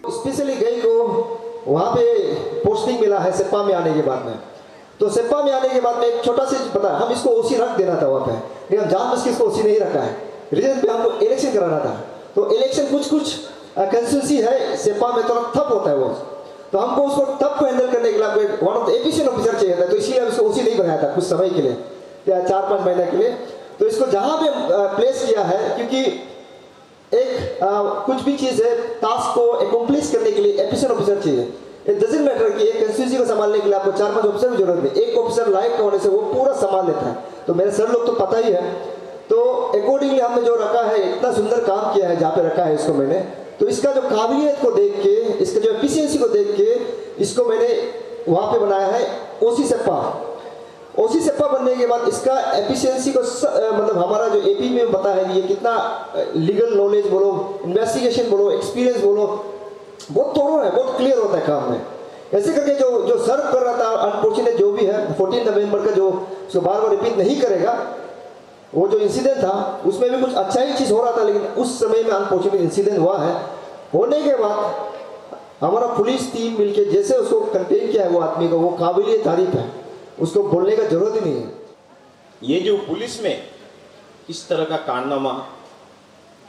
Specially गई को वहाँ पे पोस्टिंग मिला है सिप्पा में आने के बाद में। तो सिप्पा में आने के बाद में एक छोटा सी पता है, हम इसको ओसी रख देना था वहाँ पे, लेकिन हम जानबूझ के इसको ओसी नहीं रखा है। रीजन पे हमको इलेक्शन कराना था, तो इलेक्शन कुछ कंस्टिट्यूंसी है सिप्पा में थोड़ा ठप होता है वो, तो हमको उसको ठप को हैंडल करने के लिए one of the efficient officer चाहिए था, तो इसलिए हम इसको ओसी नहीं बनाया था कुछ समय के लिए या 4-5 महीने के लिए। तो इसको जहाँ पे प्लेस किया है, क्योंकि एक कुछ भी चीज़ है टास्क को एकम्प्लिश करने के लिए एफिशिएंट ऑफिसर चाहिए। इट डजंट मैटर कि एक कंस्टिट्यूंसी को संभालने के लिए आपको 4-5 ऑफिसर की जरूरत नहीं, एक ऑफिसर लायक होने से वो पूरा संभाल लेता है। तो मेरे सर लोग तो पता ही है, तो अकॉर्डिंगली हमने जो रखा है, इतना सुंदर काम किया है जहाँ पे रखा है इसको मैंने, तो इसका जो काबिलियत को देख के, इसका जो एफिशिएंसी को देख के इसको मैंने वहाँ पे बनाया है ओसी सिप्पा। ओसी सिप्पा बनने के बाद इसका एफिशिएंसी को मतलब हमारा जो एपी में पता है कि ये कितना लीगल नॉलेज बोलो, इन्वेस्टिगेशन बोलो, एक्सपीरियंस बोलो, बहुत थोड़ा है, बहुत क्लियर होता है काम में। ऐसे करके जो सर्व कर रहा था, अनफॉर्चुनेट जो भी है 14 नवंबर का जो उसको बार रिपीट नहीं करेगा, वो जो इंसिडेंट था उसमें भी कुछ अच्छा ही चीज़ हो रहा था, लेकिन उस समय में अनफॉर्चुनेट इंसिडेंट हुआ है। होने के बाद हमारा पुलिस टीम मिलके जैसे उसको कंटेन किया है वो आदमी को, वो काबिलियत तारीफ है, उसको बोलने का जरूरत ही नहीं है। ये जो पुलिस में इस तरह का कारनामा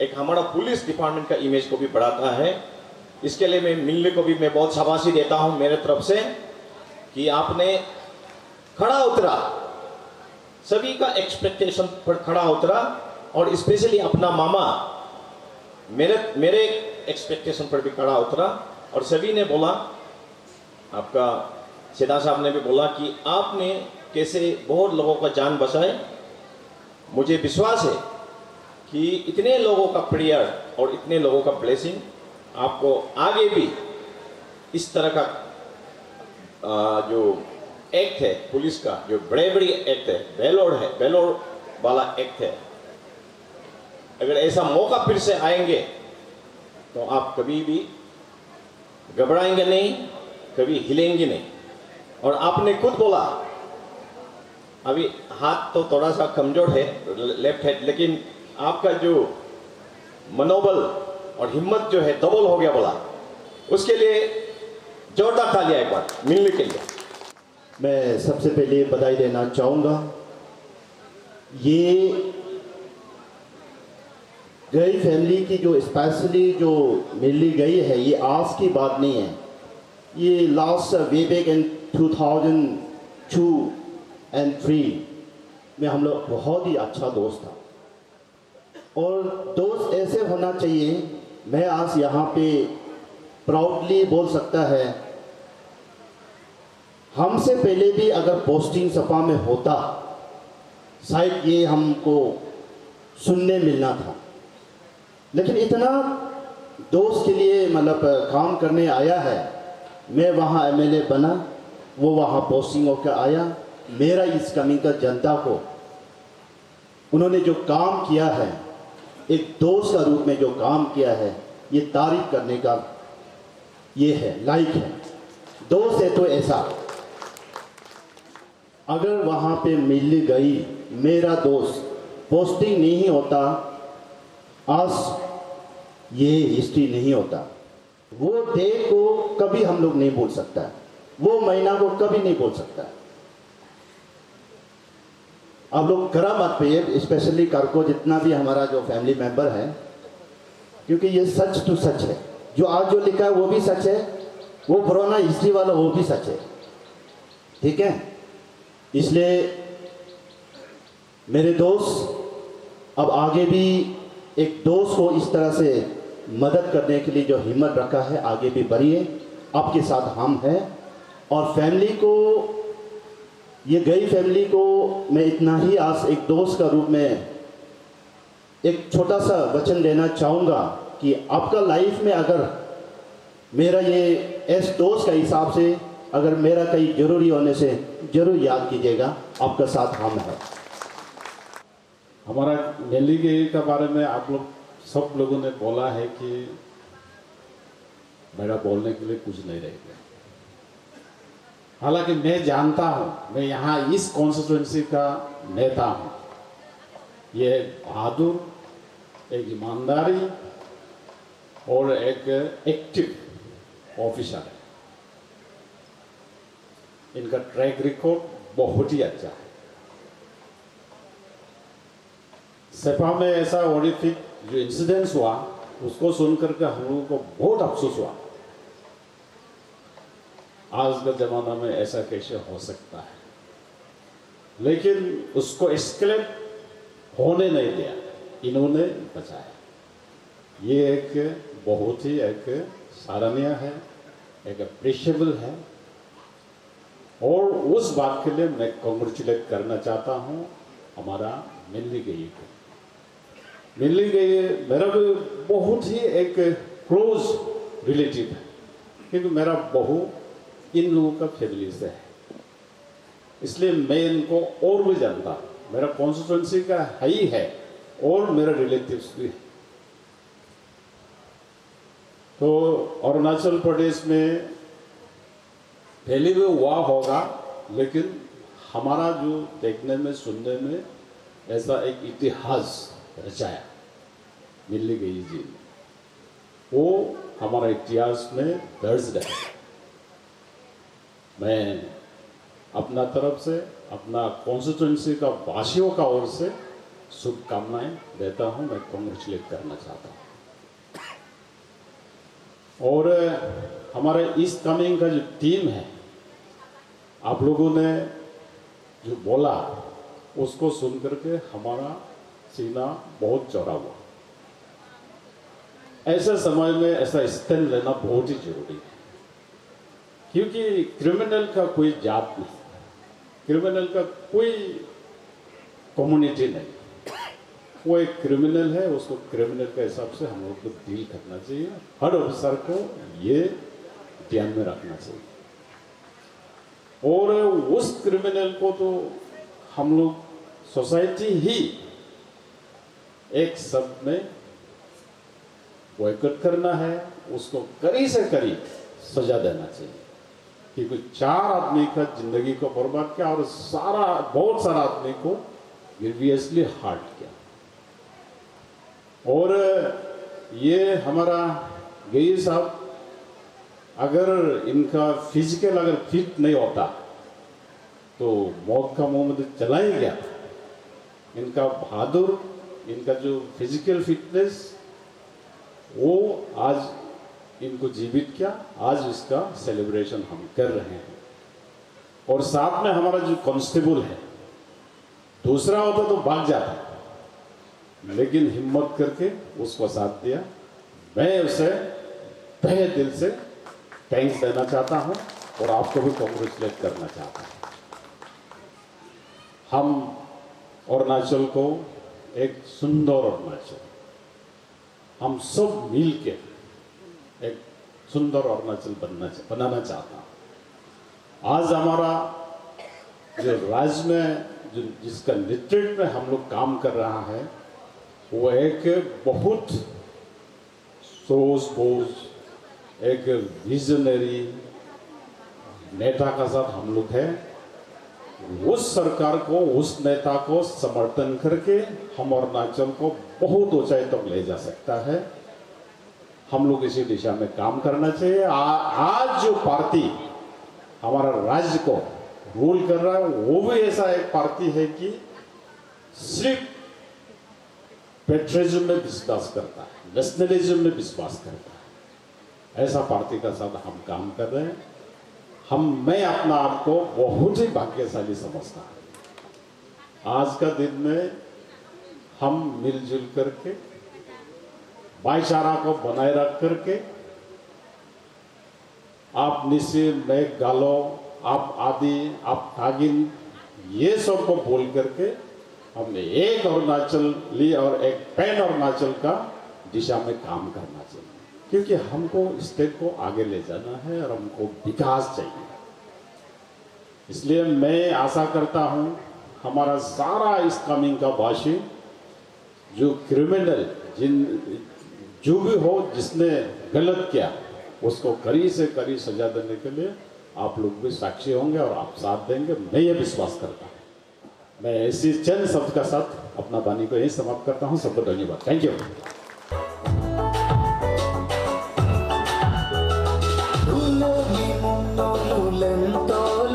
एक हमारा पुलिस डिपार्टमेंट का इमेज को भी बढ़ाता है। इसके लिए मैं मिलने को भी मैं बहुत शाबाशी देता हूं मेरे तरफ से कि आपने खड़ा उतरा, सभी का एक्सपेक्टेशन पर खड़ा उतरा, और स्पेशली अपना मामा मेरे एक्सपेक्टेशन पर भी खड़ा उतरा, और सभी ने बोला, आपका सीधा साहब ने भी बोला कि आपने कैसे बहुत लोगों का जान बचाए। मुझे विश्वास है कि इतने लोगों का प्रेयर और इतने लोगों का ब्लेसिंग आपको आगे भी इस तरह का जो एक्ट है पुलिस का, जो ब्रेवरी एक्ट है, वेलोर वाला एक्ट है, अगर ऐसा मौका फिर से आएंगे तो आप कभी भी घबराएंगे नहीं, कभी हिलेंगे नहीं। और आपने खुद बोला, अभी हाथ तो थोड़ा सा कमजोर है लेफ्ट हैंड, लेकिन आपका जो मनोबल और हिम्मत जो है डबल हो गया बोला, उसके लिए जोरदार तालियां एक बार मिलने के लिए। मैं सबसे पहले बधाई देना चाहूँगा। ये गई फैमिली की जो स्पेशली जो मिली गई है, ये आज की बात नहीं है, ये last way back in 2002 and 3 में हम लोग बहुत ही अच्छा दोस्त था, और दोस्त ऐसे होना चाहिए। मैं आज यहाँ पे प्राउडली बोल सकता है, हमसे पहले भी अगर पोस्टिंग सपा में होता शायद ये हमको सुनने मिलना था, लेकिन इतना दोस्त के लिए मतलब काम करने आया है। मैं वहाँ एमएलए बना, वो वहाँ पोस्टिंग होकर आया। मेरा इस कमी का जनता को उन्होंने जो काम किया है, एक दोस्त का रूप में जो काम किया है, ये तारीफ करने का ये है, लाइक है। दोस्त है तो ऐसा, अगर वहाँ पे मिल गई मेरा दोस्त, पोस्टिंग नहीं होता, आज ये हिस्ट्री नहीं होता। वो डे को कभी हम लोग नहीं भूल सकता, वो महीना को कभी नहीं भूल सकता। आप लोग करा मत पे, स्पेशली कर को, जितना भी हमारा जो फैमिली मेंबर है, क्योंकि ये सच तो सच है। जो आज जो लिखा है वो भी सच है, वो पुराना हिस्ट्री वाला वो भी सच है, ठीक है। इसलिए मेरे दोस्त, अब आगे भी एक दोस्त को इस तरह से मदद करने के लिए जो हिम्मत रखा है, आगे भी बढ़िए, आपके साथ हम हैं। और फैमिली को, ये गई फैमिली को मैं इतना ही आज एक दोस्त का रूप में एक छोटा सा वचन देना चाहूँगा कि आपका लाइफ में अगर मेरा ये एस दोस्त का हिसाब से अगर मेरा कहीं जरूरी होने से जरूर याद कीजिएगा, आपका साथ हम हैं। हमारा दिल्ली के का बारे में आप लोग सब लोगों ने बोला है कि मेरा बोलने के लिए कुछ नहीं रह गया। हालांकि मैं जानता हूं, मैं यहाँ इस कॉन्स्टिट्यूंसी का नेता हूं। ये बहादुर, एक ईमानदारी और एक एक्टिव ऑफिसर है। इनका ट्रैक रिकॉर्ड बहुत ही अच्छा है। सेपा में ऐसा ऑडिफिक जो इंसिडेंस हुआ, उसको सुनकर के हम लोगों को बहुत अफसोस हुआ। आज के ज़माना में ऐसा कैसे हो सकता है, लेकिन उसको एस्केलेट होने नहीं दिया, इन्होंने बचाया। ये एक बहुत ही एक सराहनीय है, एक अप्रिशिएबल है, और उस बात के लिए मैं कॉन्ग्रेचुलेट करना चाहता हूँ हमारा मिल्ली गई को। मिल्ली गई मेरा भी बहुत ही एक क्लोज रिलेटिव है, क्योंकि मेरा बहू इन लोगों का फैमिली से है, इसलिए मैं इनको और भी जानता हूँ। मेरा कॉन्स्टिट्यूंसी का ही है और मेरा रिलेटिव्स भी है। तो अरुणाचल प्रदेश में पहले भी हुआ होगा, लेकिन हमारा जो देखने में सुनने में ऐसा एक इतिहास रचाया मिल्ली गई जी ने, वो हमारा इतिहास में दर्ज है। मैं अपना तरफ से, अपना कॉन्स्टिट्यूंसी का वासियों का ओर से शुभकामनाएं देता हूं, मैं कॉन्ग्रेचुलेट करना चाहता हूं। और हमारे इस कमिंग का जो टीम है, आप लोगों ने जो बोला उसको सुन करके हमारा सीना बहुत चौड़ा हुआ। ऐसे समय में ऐसा स्टैंड लेना बहुत ही जरूरी है, क्योंकि क्रिमिनल का कोई जात नहीं, क्रिमिनल का कोई कम्युनिटी नहीं। वो एक क्रिमिनल है, उसको क्रिमिनल के हिसाब से हम लोग को डील करना चाहिए। हर ऑफिसर को ये ध्यान में रखना चाहिए। और उस क्रिमिनल को तो हम लोग सोसाइटी ही एक शब्द में बॉयकॉट करना है, उसको कड़ी से कड़ी सजा देना चाहिए, क्योंकि 4 आदमी का जिंदगी को बर्बाद किया और बहुत सारा आदमी को ग्रीवियसली हार्ट किया। और ये हमारा गई साहब, अगर इनका फिजिकल अगर फिट नहीं होता तो मौत का मुंह में चला ही गया। इनका बहादुर, इनका जो फिजिकल फिटनेस, वो आज इनको जीवित किया। आज इसका सेलिब्रेशन हम कर रहे हैं। और साथ में हमारा जो कांस्टेबल है, दूसरा होता तो भाग जाता, लेकिन हिम्मत करके उसको साथ दिया। मैं उसे तहे दिल से थैंक्स देना चाहता हूं और आपको भी कॉन्ग्रेचुलेट करना चाहता हूं। हम अरुणाचल को एक सुंदर अरुणाचल, हम सब मिल के एक सुंदर अरुणाचल बनाना चाहता हूं। आज हमारा जो राज्य में जिसका नेतृत्व में हम लोग काम कर रहा है वो एक बहुत सूझबूझ एक विजनरी नेता का साथ हम लोग हैं। उस सरकार को उस नेता को समर्थन करके हम अरुणाचल को बहुत ऊंचाई तक ले जा सकता है। हम लोग इसी दिशा में काम करना चाहिए। आज जो पार्टी हमारा राज्य को रूल कर रहा है वो भी ऐसा एक पार्टी है कि सिर्फ पेट्रियटिज्म में विश्वास करता है, नेशनलिज्म में विश्वास करता है। ऐसा पार्टी का साथ हम काम कर रहे हैं। मैं अपना आप को बहुत ही भाग्यशाली समझता हूं। आज का दिन में हम मिलजुल करके भाईचारा को बनाए रख करके आप निशी, मैं गालो, आप आदि, आप तागिन, ये सब को बोल करके हमने एक अरुणाचली और एक पैन अरुणाचल का दिशा में काम करना चाहिए, क्योंकि हमको स्टेट को आगे ले जाना है और हमको विकास चाहिए। इसलिए मैं आशा करता हूं हमारा सारा इस कमिंग का वासी जो क्रिमिनल जो भी हो जिसने गलत किया उसको कड़ी से कड़ी सजा देने के लिए आप लोग भी साक्षी होंगे और आप साथ देंगे, मैं ये विश्वास करता हूँ। मैं इसी चंद शब्द का साथ अपना वाणी को यही समाप्त करता हूँ। सबको धन्यवाद। Thank you. Lulagi mong nolulento